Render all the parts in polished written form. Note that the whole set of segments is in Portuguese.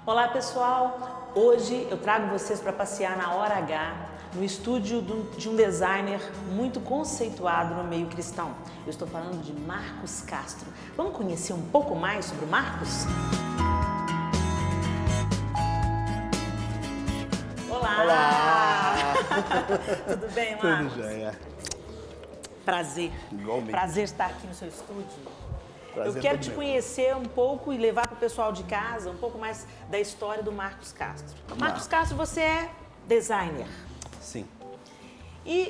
Olá pessoal, hoje eu trago vocês para passear na Hora H, no estúdio de um designer muito conceituado no meio cristão. Eu estou falando de Marcos Castro. Vamos conhecer um pouco mais sobre o Marcos? Olá! Olá! Tudo bem, Marcos? Tudo jóia. Prazer. Igualmente. Prazer estar aqui no seu estúdio. Prazer Eu quero todo te meu. conhecer um pouco e levar para o pessoal de casa um pouco mais da história do Marcos Castro. Marcos Castro, você é designer, Sim.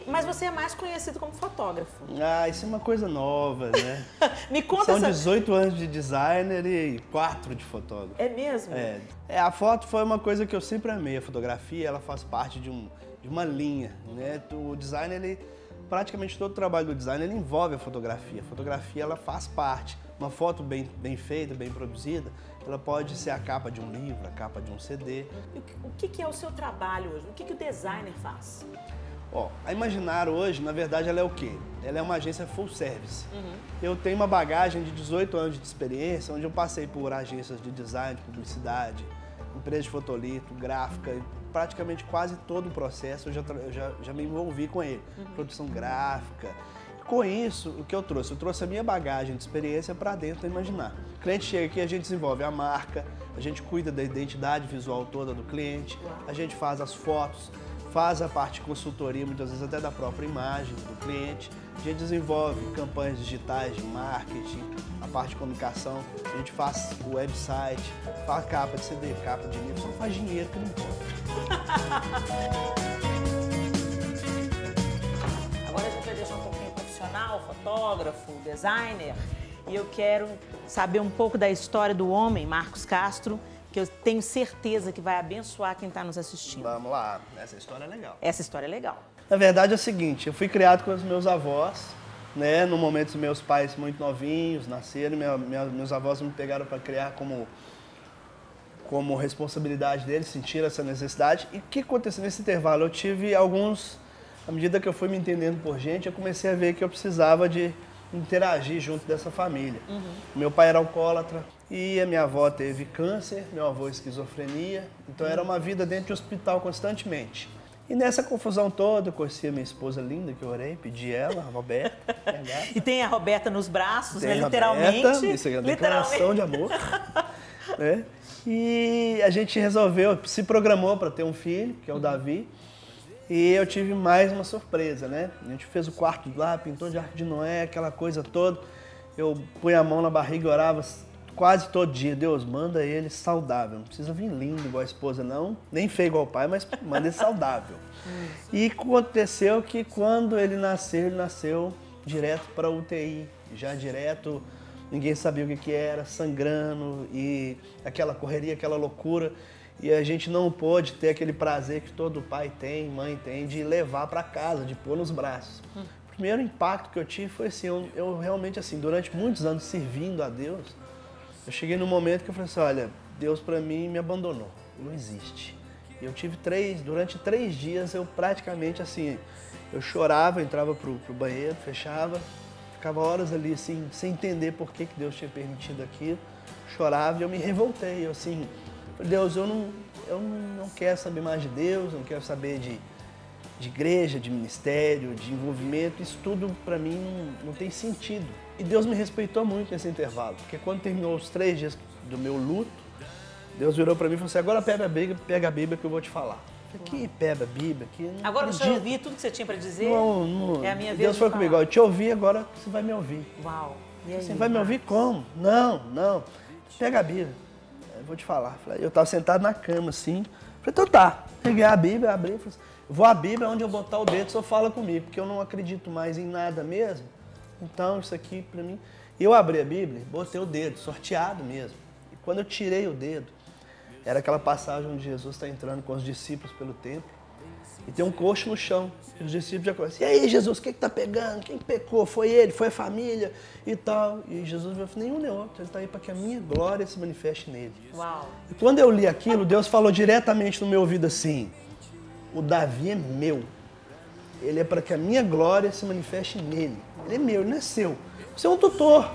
mas você é mais conhecido como fotógrafo. Ah, isso é uma coisa nova, né? Me conta São essa... 18 anos de designer e 4 de fotógrafo. É mesmo? A foto foi uma coisa que eu sempre amei. A fotografia, ela faz parte de uma linha, né? O design, praticamente todo o trabalho do design, ele envolve a fotografia. A fotografia, ela faz parte. Uma foto bem feita, bem produzida, ela pode ser a capa de um livro, a capa de um CD. O que é o seu trabalho hoje? O que o designer faz? Ó, a Imaginar hoje, na verdade, ela é o quê? Ela é uma agência full service. Eu tenho uma bagagem de 18 anos de experiência, onde eu passei por agências de design, publicidade, empresa de fotolito, gráfica, praticamente quase todo o processo eu já me envolvi com ele. Produção gráfica. Com isso, o que eu trouxe? Eu trouxe a minha bagagem de experiência para dentro da Imaginar. O cliente chega aqui, a gente desenvolve a marca, a gente cuida da identidade visual toda do cliente, a gente faz as fotos, faz a parte de consultoria, muitas vezes até da própria imagem do cliente. A gente desenvolve campanhas digitais de marketing, a parte de comunicação, a gente faz o website, faz capa de CD, capa de livro, só faz dinheiro que não importa. Agora a gente vai deixar um pouquinho profissional, fotógrafo, designer, e eu quero saber um pouco da história do homem, Marcos Castro, que eu tenho certeza que vai abençoar quem está nos assistindo. Vamos lá, essa história é legal. Essa história é legal. Na verdade é o seguinte, eu fui criado com os meus avós, né? No momento os meus pais muito novinhos nasceram, meus avós me pegaram para criar como responsabilidade deles, sentiram essa necessidade. E o que aconteceu nesse intervalo? Eu tive alguns, à medida que eu fui me entendendo por gente, eu comecei a ver que eu precisava de interagir junto dessa família. Meu pai era alcoólatra e a minha avó teve câncer, meu avô esquizofrenia, então era uma vida dentro de hospital constantemente. E nessa confusão toda, eu conheci a minha esposa linda, que eu orei, pedi ela, a Roberta. E tem a Roberta nos braços, Tem né? a Literalmente. Roberta, isso é uma declaração de amor. Né? E a gente resolveu, se programou para ter um filho, que é o Davi. E eu tive mais uma surpresa, né? A gente fez o quarto lá, pintou de Arca de Noé, aquela coisa toda. Eu punha a mão na barriga e orava quase todo dia. Deus, manda ele saudável. Não precisa vir lindo igual a esposa, não. Nem feio igual o pai, mas manda ele saudável. E aconteceu que quando ele nasceu direto para UTI. Já direto, ninguém sabia o que era, sangrando e aquela correria, aquela loucura. E a gente não pôde ter aquele prazer que todo pai tem, mãe tem, de levar para casa, de pôr nos braços. O primeiro impacto que eu tive foi assim, eu realmente assim, durante muitos anos servindo a Deus, eu cheguei num momento que eu falei assim, olha, Deus para mim me abandonou, não existe. E eu tive durante 3 dias eu praticamente assim, eu chorava, entrava pro banheiro, fechava, ficava horas ali assim, sem entender por que Deus tinha permitido aquilo, chorava e eu me revoltei, eu assim, Deus, eu não quero saber mais de Deus, eu não quero saber de igreja, de ministério, de envolvimento, isso tudo para mim não tem sentido. E Deus me respeitou muito nesse intervalo, porque quando terminou os 3 dias do meu luto, Deus virou para mim e falou assim, agora pega a Bíblia que eu vou te falar. Eu falei, que pega a Bíblia? Que não Agora acredito. deixa eu ouvir tudo que você tinha para dizer. Não. É a minha vez Deus de foi falar. comigo, eu te ouvi, agora você vai me ouvir. Uau. E aí, Você vai me ouvir como? Não. Pega a Bíblia. Eu vou te falar. Eu estava sentado na cama assim. Falei, então tá. Peguei a Bíblia, abri e falei assim, vou à Bíblia, onde eu botar o dedo, só fala comigo, porque eu não acredito mais em nada mesmo. Então, isso aqui para mim... Eu abri a Bíblia, botei o dedo, sorteado mesmo. E quando eu tirei o dedo, era aquela passagem onde Jesus está entrando com os discípulos pelo templo. E tem um coxo no chão. E os discípulos já começam, e aí Jesus, o que está pegando? Quem pecou? Foi ele? Foi a família? E tal. E Jesus falou, nenhum nem outro. Ele está aí para que a minha glória se manifeste nele. Uau. E quando eu li aquilo, Deus falou diretamente no meu ouvido assim, o Davi é meu. Ele é para que a minha glória se manifeste nele. Ele é meu, ele não é seu. Você é um tutor.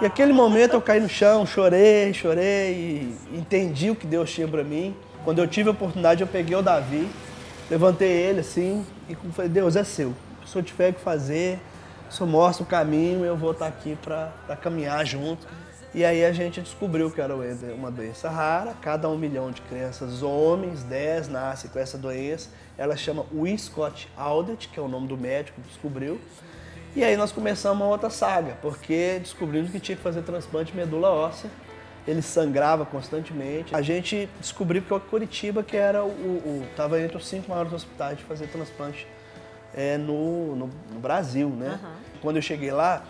E aquele momento eu caí no chão, chorei e entendi o que Deus tinha para mim. Quando eu tive a oportunidade, eu peguei o Davi, levantei ele assim e falei, Deus, é seu. Se o Senhor tiver que fazer, o Senhor mostra o caminho, eu vou estar aqui para caminhar junto. E aí a gente descobriu que era uma doença rara. Cada 1 milhão de crianças, homens, 10 nascem com essa doença. Ela chama Wiskott-Aldrich, que é o nome do médico que descobriu. E aí nós começamos uma outra saga, porque descobrimos que tinha que fazer transplante de medula óssea. Ele sangrava constantemente. A gente descobriu que o Curitiba, que era estava entre os 5 maiores hospitais de fazer transplante no Brasil, né? Uhum. Quando eu cheguei lá,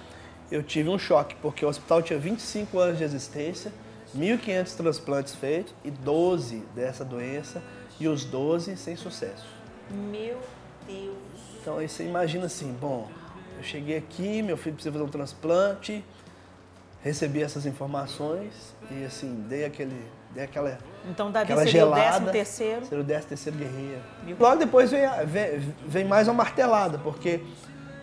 eu tive um choque, porque o hospital tinha 25 anos de existência, 1.500 transplantes feitos e 12 dessa doença, e os 12 sem sucesso. Meu Deus! Então aí você imagina assim, bom, eu cheguei aqui, meu filho precisa fazer um transplante, recebi essas informações e assim, dei aquela Então Davi aquela seria gelada, o 13º? Seria o 13º guerreiro. Logo depois vem mais uma martelada, porque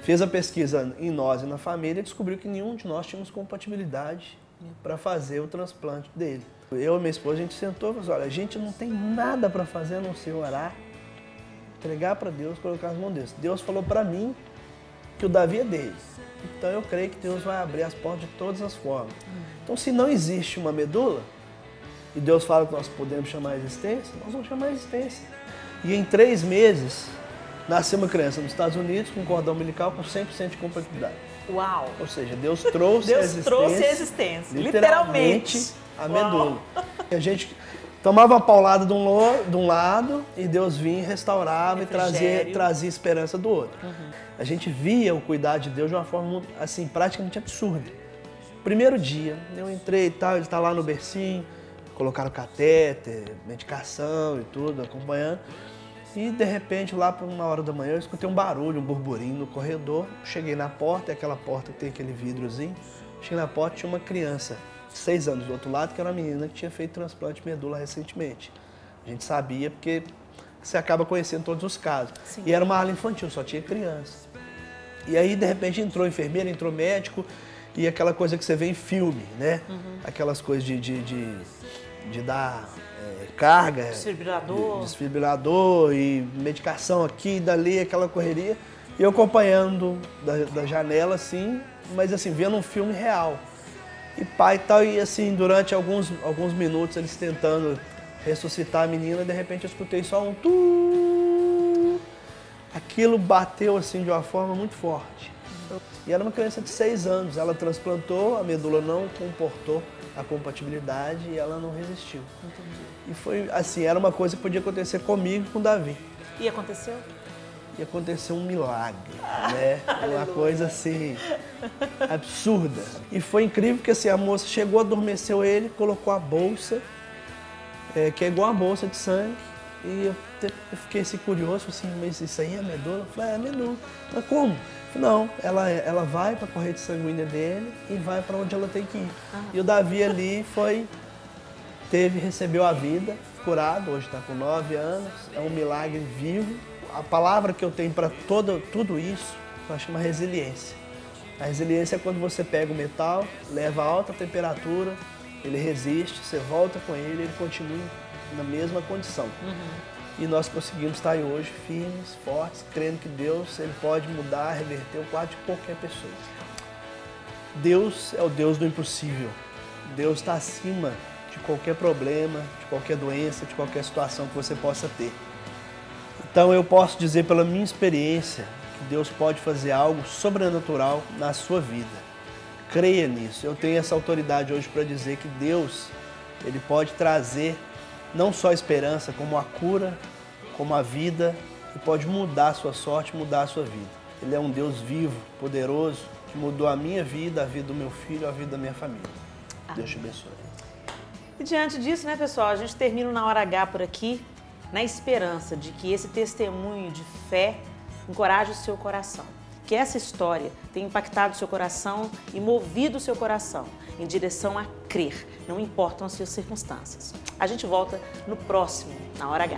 fez a pesquisa em nós e na família e descobriu que nenhum de nós tínhamos compatibilidade para fazer o transplante dele. Eu e minha esposa, a gente sentou e falou, olha, a gente não tem nada para fazer a não ser orar, entregar para Deus, colocar as mãos de Deus. Deus falou para mim que o Davi é dele. Então eu creio que Deus vai abrir as portas de todas as formas. Então se não existe uma medula, e Deus fala que nós podemos chamar a existência, nós vamos chamar a existência. E em 3 meses, nasceu uma criança nos Estados Unidos com cordão umbilical com 100% de compatibilidade. Uau! Ou seja, Deus trouxe a existência. Literalmente a medula. A gente tomava uma paulada de um lado e Deus vinha e restaurava e trazia esperança do outro. Uhum. A gente via o cuidado de Deus de uma forma assim, praticamente absurda. Primeiro dia, eu entrei e tal, ele está lá no bercinho, colocaram catéter, medicação e tudo, acompanhando. E de repente, lá por 1h da manhã, eu escutei um barulho, um burburinho no corredor. Cheguei na porta, aquela porta que tem aquele vidrozinho. Cheguei na porta e tinha uma criança, 6 anos do outro lado, que era uma menina que tinha feito transplante de medula recentemente. A gente sabia porque você acaba conhecendo todos os casos. Sim. E era uma ala infantil, só tinha criança. E aí, de repente, entrou enfermeira, entrou médico, e aquela coisa que você vê em filme, né? Uhum. Aquelas coisas de dar carga, desfibrilador e medicação aqui e dali, aquela correria. E eu acompanhando da janela, assim, mas assim, vendo um filme real. E pai e tal, e assim, durante alguns minutos, eles tentando ressuscitar a menina, de repente eu escutei só um tu. Aquilo bateu assim de uma forma muito forte. E era uma criança de 6 anos, ela transplantou, a medula não comportou a compatibilidade e ela não resistiu. Entendi. E foi assim, era uma coisa que podia acontecer comigo e com o Davi. E aconteceu? E aconteceu um milagre, né? Uma coisa assim, absurda. E foi incrível porque assim, a moça chegou, adormeceu ele, colocou a bolsa, que é igual a bolsa de sangue. E eu fiquei assim curioso, assim, mas isso aí é medula? Eu falei, é medula. Mas como? Não, ela vai para a corrente sanguínea dele e vai para onde ela tem que ir. E o Davi ali recebeu a vida, curado, hoje está com 9 anos, é um milagre vivo. A palavra que eu tenho para tudo isso, eu chamo resiliência. A resiliência é quando você pega o metal, leva a alta temperatura, ele resiste, você volta com ele continua na mesma condição. Uhum. E nós conseguimos estar aí hoje firmes, fortes, crendo que Deus ele pode mudar, reverter o quadro de qualquer pessoa. Deus é o Deus do impossível. Deus está acima de qualquer problema, de qualquer doença, de qualquer situação que você possa ter. Então eu posso dizer pela minha experiência que Deus pode fazer algo sobrenatural na sua vida. Creia nisso. Eu tenho essa autoridade hoje para dizer que Deus ele pode trazer não só a esperança, como a cura, como a vida, e pode mudar a sua sorte, mudar a sua vida. Ele é um Deus vivo, poderoso, que mudou a minha vida, a vida do meu filho, a vida da minha família. Amém. Deus te abençoe. E diante disso, né, pessoal, a gente termina Na Hora H por aqui, na esperança de que esse testemunho de fé encoraje o seu coração. Que essa história tenha impactado o seu coração e movido o seu coração em direção a crer, não importam as suas circunstâncias. A gente volta no próximo Na Hora H.